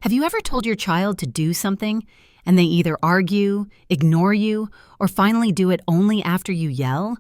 Have you ever told your child to do something and they either argue, ignore you, or finally do it only after you yell?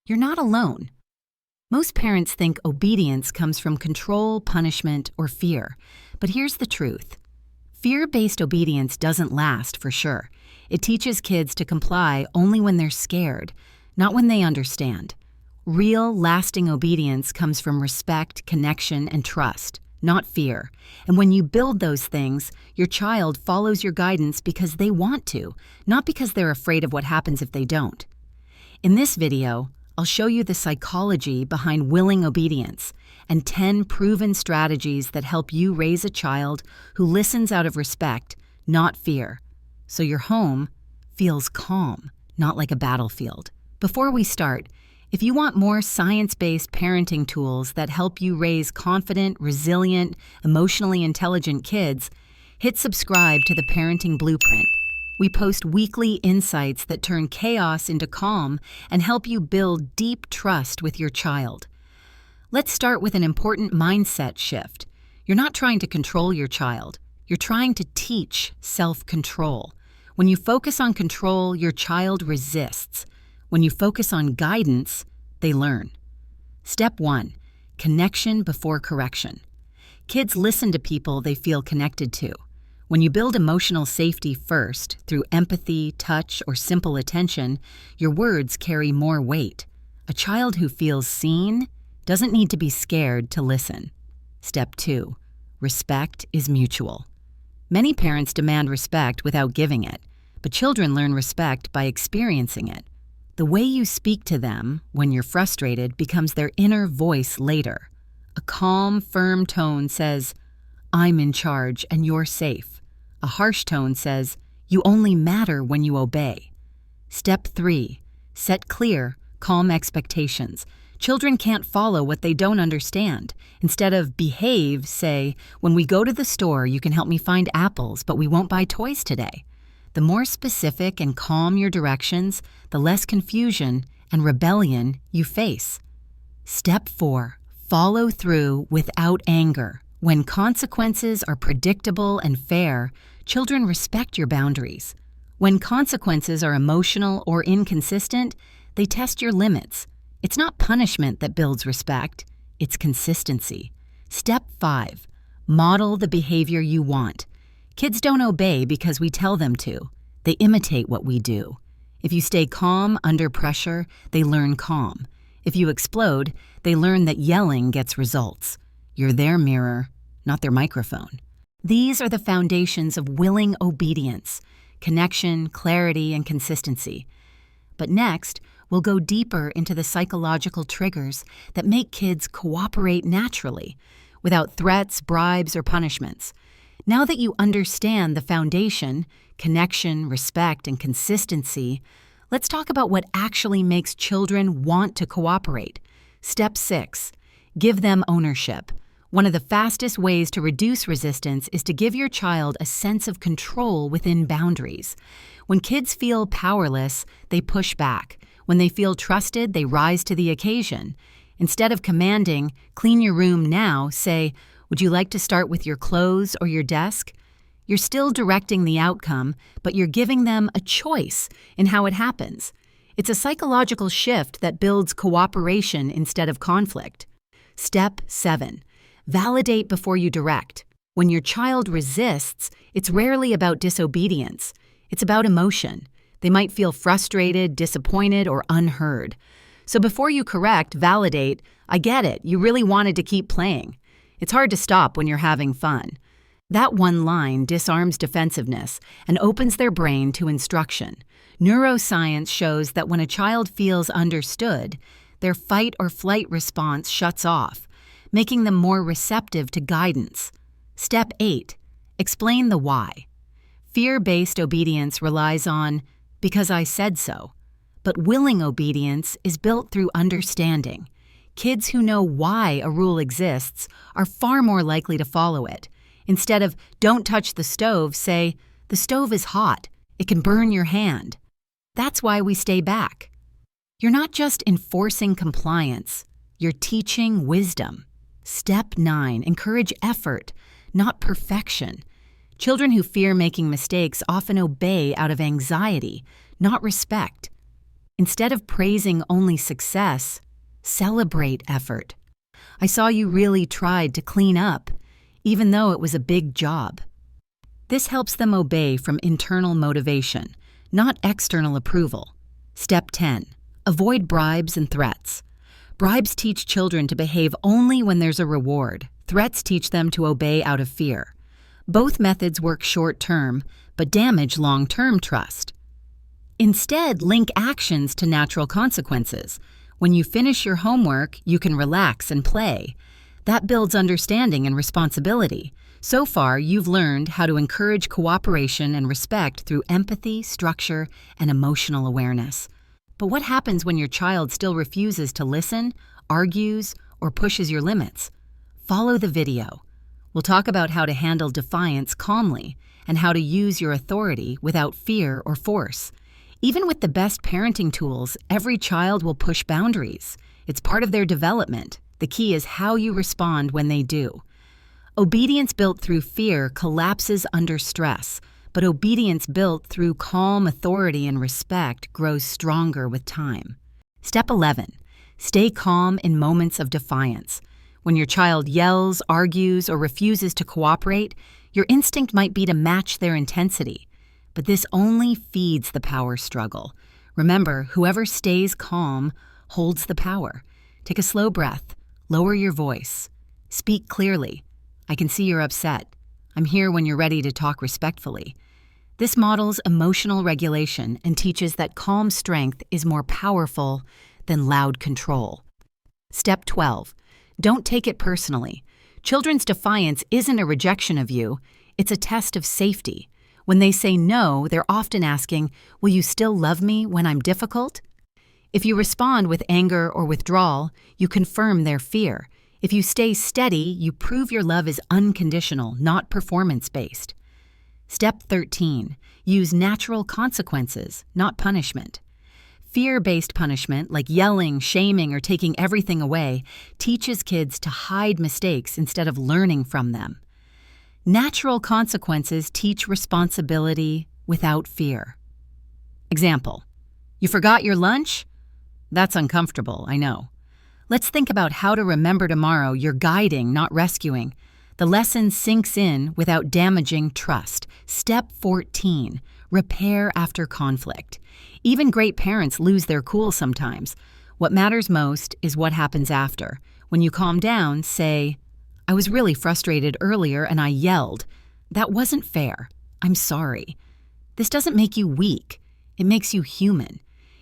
You're not alone. Most parents think obedience comes from control, punishment, or fear. But here's the truth. Fear-based obedience doesn't last for sure. It teaches kids to comply only when they're scared, not when they understand. Real, lasting obedience comes from respect, connection, and trust, not fear. And when you build those things, your child follows your guidance because they want to, not because they're afraid of what happens if they don't. In this video, I'll show you the psychology behind willing obedience and 10 proven strategies that help you raise a child who listens out of respect, not fear, so your home feels calm, not like a battlefield. Before we start, if you want more science-based parenting tools that help you raise confident, resilient, emotionally intelligent kids, hit subscribe to the Parenting Blueprint. We post weekly insights that turn chaos into calm and help you build deep trust with your child. Let's start with an important mindset shift. You're not trying to control your child. You're trying to teach self-control. When you focus on control, your child resists. When you focus on guidance, they learn. Step 1. Connection before correction. Kids listen to people they feel connected to. When you build emotional safety first, through empathy, touch, or simple attention, your words carry more weight. A child who feels seen doesn't need to be scared to listen. Step 2. Respect is mutual. Many parents demand respect without giving it, but children learn respect by experiencing it. The way you speak to them when you're frustrated becomes their inner voice later. A calm, firm tone says, "I'm in charge and you're safe." A harsh tone says, "You only matter when you obey." Step 3. Set clear, calm expectations. Children can't follow what they don't understand. Instead of behave, say, "When we go to the store, you can help me find apples, but we won't buy toys today." The more specific and calm your directions, the less confusion and rebellion you face. Step 4. Follow through without anger. When consequences are predictable and fair, children respect your boundaries. When consequences are emotional or inconsistent, they test your limits. It's not punishment that builds respect, it's consistency. Step 5. Model the behavior you want. Kids don't obey because we tell them to. They imitate what we do. If you stay calm under pressure, they learn calm. If you explode, they learn that yelling gets results. You're their mirror, not their microphone. These are the foundations of willing obedience: connection, clarity, and consistency. But next, we'll go deeper into the psychological triggers that make kids cooperate naturally, without threats, bribes, or punishments. Now that you understand the foundation, connection, respect, and consistency, let's talk about what actually makes children want to cooperate. Step 6. Give them ownership. One of the fastest ways to reduce resistance is to give your child a sense of control within boundaries. When kids feel powerless, they push back. When they feel trusted, they rise to the occasion. Instead of commanding, "Clean your room now," say, "Would you like to start with your clothes or your desk?" You're still directing the outcome, but you're giving them a choice in how it happens. It's a psychological shift that builds cooperation instead of conflict. Step 7. Validate before you direct. When your child resists, it's rarely about disobedience. It's about emotion. They might feel frustrated, disappointed, or unheard. So before you correct, validate, "I get it, you really wanted to keep playing." It's hard to stop when you're having fun. That one line disarms defensiveness and opens their brain to instruction. Neuroscience shows that when a child feels understood, their fight or flight response shuts off, making them more receptive to guidance. Step 8. Explain the why. Fear-based obedience relies on, "because I said so." But willing obedience is built through understanding. Kids who know why a rule exists are far more likely to follow it. Instead of, "Don't touch the stove," say, "The stove is hot. It can burn your hand." That's why we stay back. You're not just enforcing compliance, you're teaching wisdom. Step 9. Encourage effort, not perfection. Children who fear making mistakes often obey out of anxiety, not respect. Instead of praising only success, celebrate effort. I saw you really tried to clean up, even though it was a big job. This helps them obey from internal motivation, not external approval. Step 10. Avoid bribes and threats. Bribes teach children to behave only when there's a reward. Threats teach them to obey out of fear. Both methods work short-term, but damage long-term trust. Instead, link actions to natural consequences. When you finish your homework, you can relax and play. That builds understanding and responsibility. So far, you've learned how to encourage cooperation and respect through empathy, structure, and emotional awareness. But what happens when your child still refuses to listen, argues, or pushes your limits? Follow the video. We'll talk about how to handle defiance calmly and how to use your authority without fear or force. Even with the best parenting tools, every child will push boundaries. It's part of their development. The key is how you respond when they do. Obedience built through fear collapses under stress, but obedience built through calm authority and respect grows stronger with time. Step 11. Stay calm in moments of defiance. When your child yells, argues, or refuses to cooperate, your instinct might be to match their intensity. But this only feeds the power struggle. Remember, whoever stays calm holds the power. Take a slow breath. Lower your voice. Speak clearly. I can see you're upset. I'm here when you're ready to talk respectfully. This models emotional regulation and teaches that calm strength is more powerful than loud control. Step 12. Don't take it personally. Children's defiance isn't a rejection of you. It's a test of safety. When they say no, they're often asking, "Will you still love me when I'm difficult?" If you respond with anger or withdrawal, you confirm their fear. If you stay steady, you prove your love is unconditional, not performance-based. Step 13. Use natural consequences, not punishment. Fear-based punishment, like yelling, shaming, or taking everything away, teaches kids to hide mistakes instead of learning from them. Natural consequences teach responsibility without fear. Example: you forgot your lunch? That's uncomfortable, I know. Let's think about how to remember tomorrow you're guiding, not rescuing. The lesson sinks in without damaging trust. Step 14. Repair after conflict. Even great parents lose their cool sometimes. What matters most is what happens after. When you calm down, say, "I was really frustrated earlier and I yelled. That wasn't fair. I'm sorry." This doesn't make you weak. It makes you human.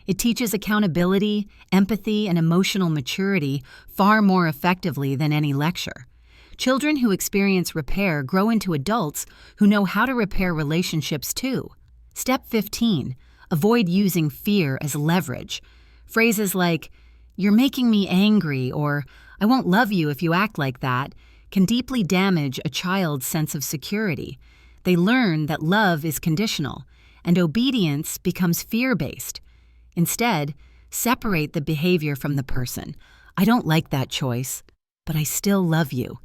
It teaches accountability, empathy, and emotional maturity far more effectively than any lecture. Children who experience repair grow into adults who know how to repair relationships too. Step 15. Avoid using fear as leverage. Phrases like, "You're making me angry," or "I won't love you if you act like that," can deeply damage a child's sense of security. They learn that love is conditional, and obedience becomes fear-based. Instead, separate the behavior from the person. "I don't like that choice, but I still love you."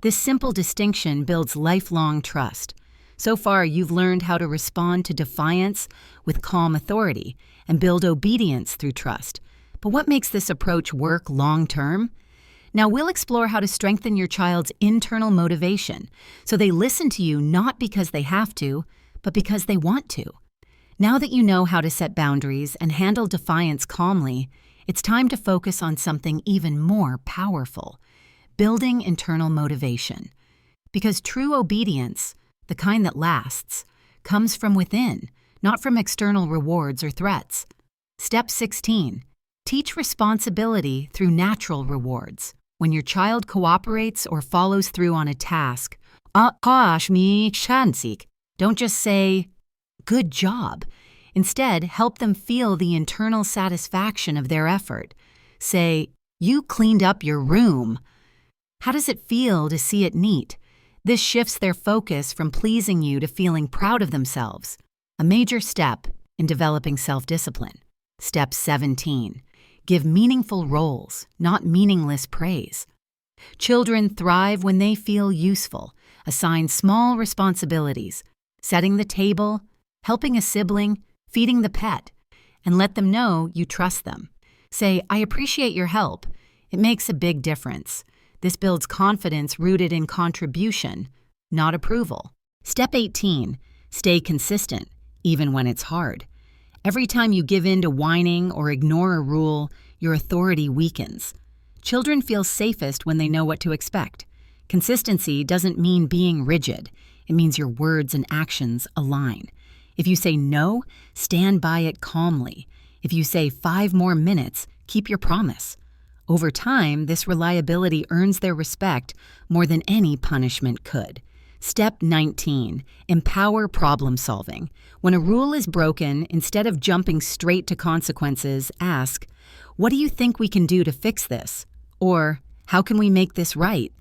This simple distinction builds lifelong trust. So far, you've learned how to respond to defiance with calm authority and build obedience through trust. But what makes this approach work long-term? Now we'll explore how to strengthen your child's internal motivation so they listen to you not because they have to, but because they want to. Now that you know how to set boundaries and handle defiance calmly, it's time to focus on something even more powerful: building internal motivation. Because true obedience, the kind that lasts, comes from within, not from external rewards or threats. Step 16. Teach responsibility through natural rewards. When your child cooperates or follows through on a task, don't just say, "Good job." Instead, help them feel the internal satisfaction of their effort. Say, "You cleaned up your room. How does it feel to see it neat?" This shifts their focus from pleasing you to feeling proud of themselves. A major step in developing self-discipline. Step 17. Give meaningful roles, not meaningless praise. Children thrive when they feel useful. Assign small responsibilities, setting the table, helping a sibling, feeding the pet, and let them know you trust them. Say, "I appreciate your help." It makes a big difference. This builds confidence rooted in contribution, not approval. Step 18, stay consistent, even when it's hard. Every time you give in to whining or ignore a rule, your authority weakens. Children feel safest when they know what to expect. Consistency doesn't mean being rigid. It means your words and actions align. If you say no, stand by it calmly. If you say 5 more minutes, keep your promise. Over time, this reliability earns their respect more than any punishment could. Step 19, empower problem solving. When a rule is broken, instead of jumping straight to consequences, ask, "What do you think we can do to fix this?" Or, "How can we make this right?"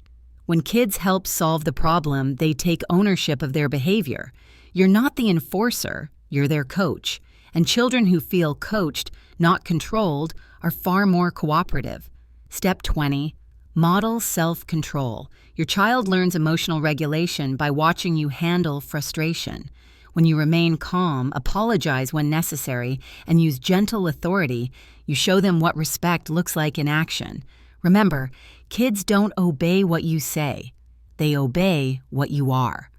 When kids help solve the problem, they take ownership of their behavior. You're not the enforcer, you're their coach. And children who feel coached, not controlled, are far more cooperative. Step 20, model self-control. Your child learns emotional regulation by watching you handle frustration. When you remain calm, apologize when necessary, and use gentle authority, you show them what respect looks like in action. Remember, kids don't obey what you say. They obey what you are.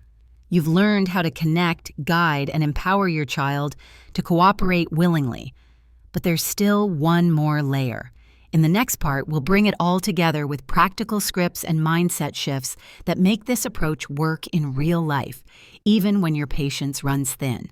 You've learned how to connect, guide, and empower your child to cooperate willingly. But there's still one more layer. In the next part, we'll bring it all together with practical scripts and mindset shifts that make this approach work in real life, even when your patience runs thin.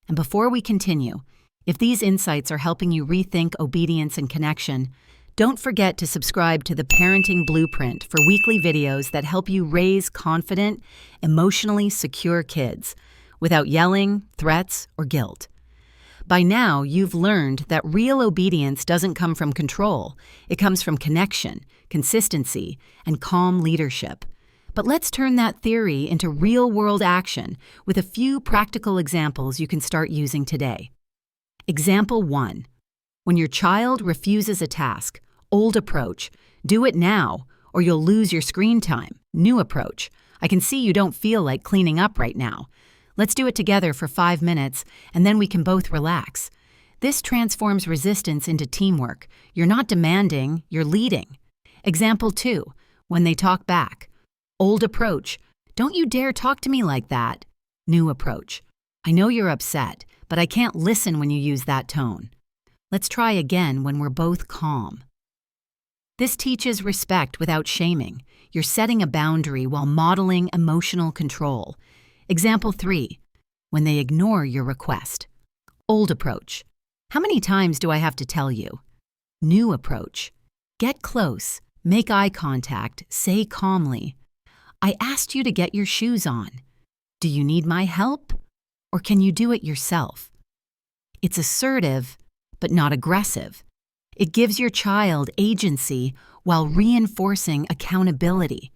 And before we continue, if these insights are helping you rethink obedience and connection, don't forget to subscribe to the Parenting Blueprint for weekly videos that help you raise confident, emotionally secure kids without yelling, threats, or guilt. By now, you've learned that real obedience doesn't come from control. It comes from connection, consistency, and calm leadership. But let's turn that theory into real-world action with a few practical examples you can start using today. Example 1. When your child refuses a task, old approach, do it now, or you'll lose your screen time. New approach, I can see you don't feel like cleaning up right now. Let's do it together for 5 minutes, and then we can both relax. This transforms resistance into teamwork. You're not demanding, you're leading. Example 2, when they talk back. Old approach, don't you dare talk to me like that. New approach, I know you're upset, but I can't listen when you use that tone. Let's try again when we're both calm. This teaches respect without shaming. You're setting a boundary while modeling emotional control. Example 3, when they ignore your request. Old approach, how many times do I have to tell you? New approach, get close, make eye contact, say calmly, "I asked you to get your shoes on. Do you need my help? Or can you do it yourself?" It's assertive, but not aggressive. It gives your child agency while reinforcing accountability.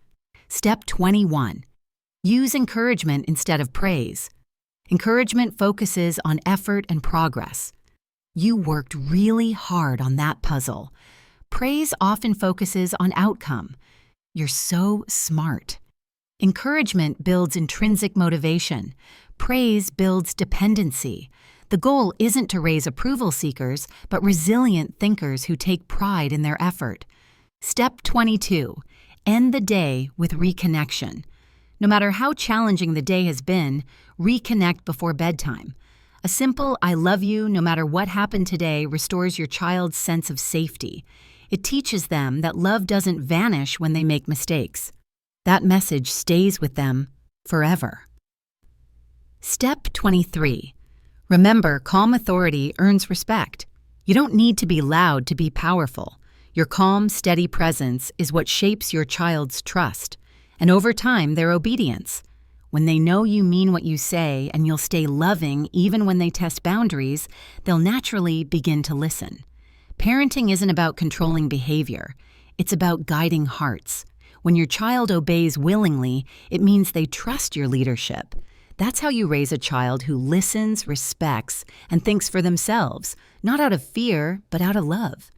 Step 21. Use encouragement instead of praise. Encouragement focuses on effort and progress. You worked really hard on that puzzle. Praise often focuses on outcome. You're so smart. Encouragement builds intrinsic motivation. Praise builds dependency. The goal isn't to raise approval seekers, but resilient thinkers who take pride in their effort. Step 22. End the day with reconnection. No matter how challenging the day has been, reconnect before bedtime. A simple "I love you no matter what happened today" restores your child's sense of safety. It teaches them that love doesn't vanish when they make mistakes. That message stays with them forever. Step 23. Remember, calm authority earns respect. You don't need to be loud to be powerful. Your calm, steady presence is what shapes your child's trust, and over time, their obedience. When they know you mean what you say and you'll stay loving even when they test boundaries, they'll naturally begin to listen. Parenting isn't about controlling behavior. It's about guiding hearts. When your child obeys willingly, it means they trust your leadership. That's how you raise a child who listens, respects, and thinks for themselves, not out of fear, but out of love.